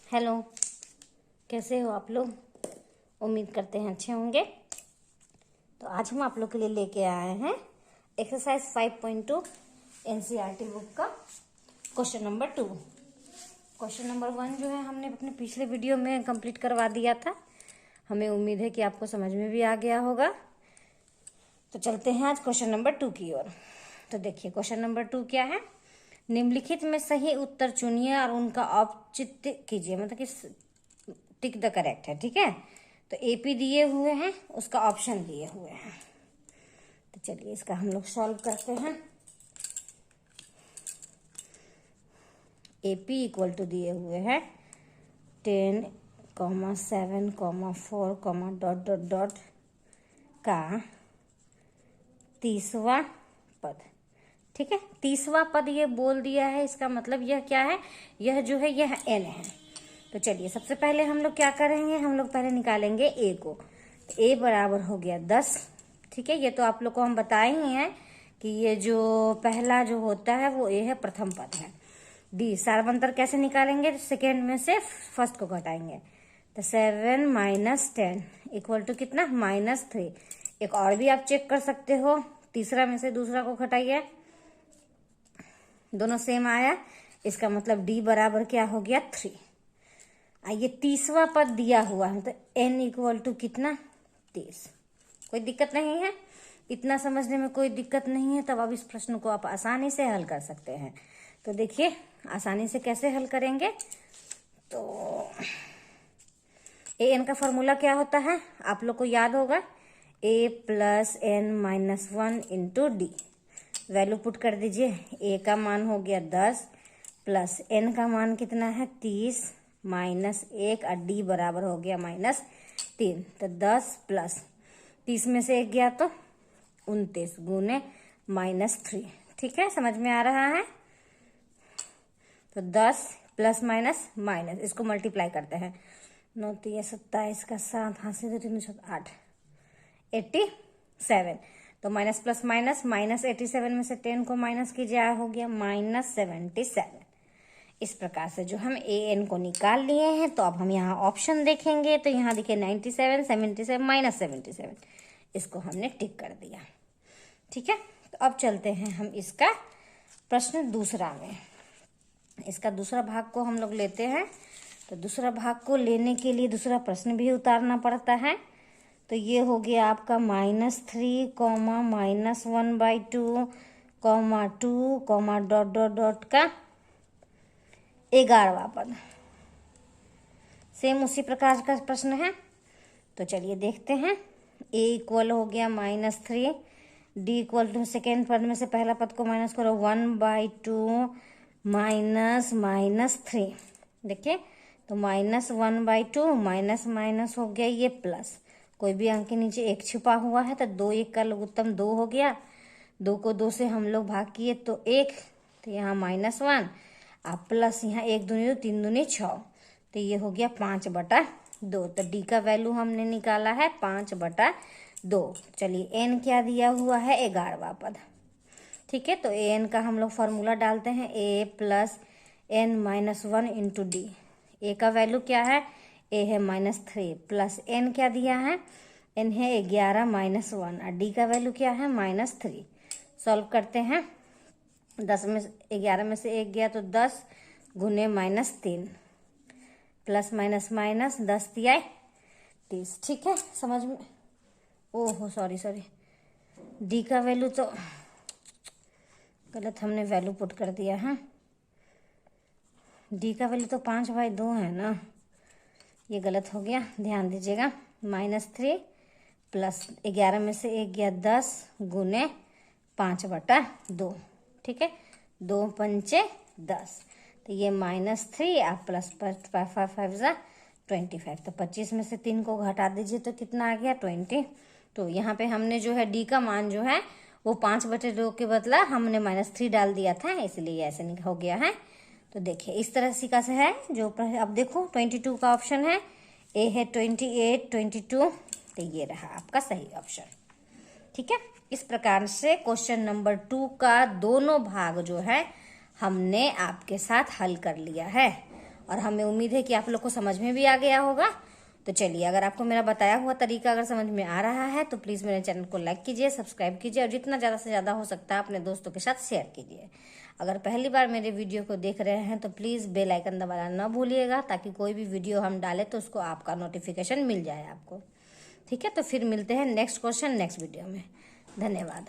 Hello, कैसे हो आप लोग। उम्मीद करते हैं अच्छे होंगे। तो आज हम आप लोग के लिए लेके आए हैं एक्सरसाइज 5.2 एनसीईआरटी बुक का क्वेश्चन नंबर 2। क्वेश्चन नंबर 1 जो है हमने अपने पिछले वीडियो में कंप्लीट करवा दिया था। हमें उम्मीद है कि आपको समझ में भी आ गया होगा। तो चलते हैं आज क्वेश्चन नंबर 2 की ओर। तो देखिए क्वेश्चन नंबर 2 क्या है। निम्नलिखित में सही उत्तर चुनिए और उनका औचित्य कीजिए, मतलब कि टिक द करेक्ट है। ठीक है, तो एपी दिए हुए हैं, उसका ऑप्शन दिए हुए हैं। तो चलिए इसका हम लोग सॉल्व करते हैं। एपी इक्वल टू दिए हुए हैं 10, 7, 4, डॉट डॉट डॉट का 30वां पद। ठीक है, 30वां पद ये बोल दिया है, इसका मतलब यह क्या है, यह जो है यह एन है। तो चलिए सबसे पहले हम लोग क्या करेंगे, हम लोग पहले निकालेंगे ए को। तो ए बराबर हो गया 10। ठीक है, ये तो आप लोग को हम बताए ही हैं कि ये जो पहला जो होता है वो ए है, प्रथम पद है। डी सार्वंतर कैसे निकालेंगे, सेकेंड में से फर्स्ट को घटाएंगे। तो 7 माइनस 10 इक्वल टू कितना, -3। एक और भी आप चेक कर सकते हो, तीसरा में से दूसरा को घटाइए, दोनों सेम आया, इसका मतलब डी बराबर क्या हो गया 3। ये 30वां पद दिया हुआ है, तो n इक्वल टू कितना 30। कोई दिक्कत नहीं है, इतना समझने में कोई दिक्कत नहीं है। तब अब इस प्रश्न को आप आसानी से हल कर सकते हैं। तो देखिए आसानी से कैसे हल करेंगे। तो an का फॉर्मूला क्या होता है, आप लोग को याद होगा, a plus n minus 1 into D. Value put कर दीजिए, a का मान हो गया 10 प्लस n का मान कितना है 30 माइनस 1 और डी बराबर हो गया -3। तो 10 प्लस 30 में से 1 गया तो 29 गुने -3। ठीक है, समझ में आ रहा है। तो 10 प्लस माइनस माइनस, इसको मल्टीप्लाई करते हैं, 9 3 27 का 7, हाथ से 2 3 7 8, 87। तो माइनस प्लस माइनस, -87 में से 10 को माइनस कीजिए, हो गया -77। इस प्रकार से जो हम ए एन को निकाल लिए हैं। तो अब हम यहाँ ऑप्शन देखेंगे, तो यहाँ देखिए 97, 77, -77, इसको हमने टिक कर दिया। ठीक है, तो अब चलते हैं हम इसका प्रश्न दूसरा में। इसका दूसरा भाग को हम लोग लेते हैं। तो दूसरा भाग को लेने के लिए दूसरा प्रश्न भी उतारना पड़ता है। तो ये हो गया आपका -3, -1/2, -2, डॉट डॉट डॉट का 11वां पद। सेम उसी प्रकार का प्रश्न है। तो चलिए देखते हैं। a इक्वल हो गया -3, d इक्वल टू सेकेंड पद में से पहला पद को माइनस करो, 1/2 -3। देखिए तो -1/2 माइनस माइनस हो गया ये प्लस, कोई भी अंक के नीचे एक छुपा हुआ है, तो 2 1 का लघुत्तम 2 हो गया। 2 को 2 से हम लोग भाग किए तो 1, तो यहाँ -1 आप प्लस यहाँ 1 दूनी 2 3 दूनी 6, तो ये हो गया 5/2। तो डी का वैल्यू हमने निकाला है 5/2। चलिए एन क्या दिया हुआ है, 11वां पद। ठीक है, तो एन का हम लोग फॉर्मूला डालते हैं, a plus n minus 1 into D. A का वैल्यू क्या है, a है -3 प्लस n क्या दिया है, n है 11 -1 और d का वैल्यू क्या है -3। सॉल्व करते हैं, 11 में से 1 गया तो 10 गुने -3 प्लस माइनस माइनस 10 दिया 30। ठीक है, समझ में। ओहो सॉरी, डी का वैल्यू तो गलत हमने वैल्यू पुट कर दिया है। डी का वैल्यू तो 5/2 है ना, ये गलत हो गया, ध्यान दीजिएगा। -3 प्लस 11 में से 1 गया 10 गुने 5/2। ठीक है, 2 पंचे 10, तो ये -3 आप प्लस 5 25, तो 25 में से 3 को घटा दीजिए तो कितना आ गया 20। तो यहाँ पे हमने जो है डी का मान जो है वो 5/2 के बदला हमने -3 डाल दिया था, इसलिए ऐसे हो गया है। तो देखिए इस तरह से है जो, अब देखो 22 का ऑप्शन है, ए है 28 22, तो ये रहा आपका सही ऑप्शन। ठीक है, इस प्रकार से क्वेश्चन नंबर 2 का दोनों भाग जो है हमने आपके साथ हल कर लिया है। और हमें उम्मीद है कि आप लोग को समझ में भी आ गया होगा। तो चलिए, अगर आपको मेरा बताया हुआ तरीका अगर समझ में आ रहा है तो प्लीज़ मेरे चैनल को लाइक कीजिए, सब्सक्राइब कीजिए और जितना ज़्यादा से ज़्यादा हो सकता है अपने दोस्तों के साथ शेयर कीजिए। अगर पहली बार मेरे वीडियो को देख रहे हैं तो प्लीज़ बेल आइकन दबाना ना भूलिएगा, ताकि कोई भी वीडियो हम डालें तो उसको आपका नोटिफिकेशन मिल जाए आपको। ठीक है, तो फिर मिलते हैं नेक्स्ट क्वेश्चन नेक्स्ट वीडियो में। धन्यवाद।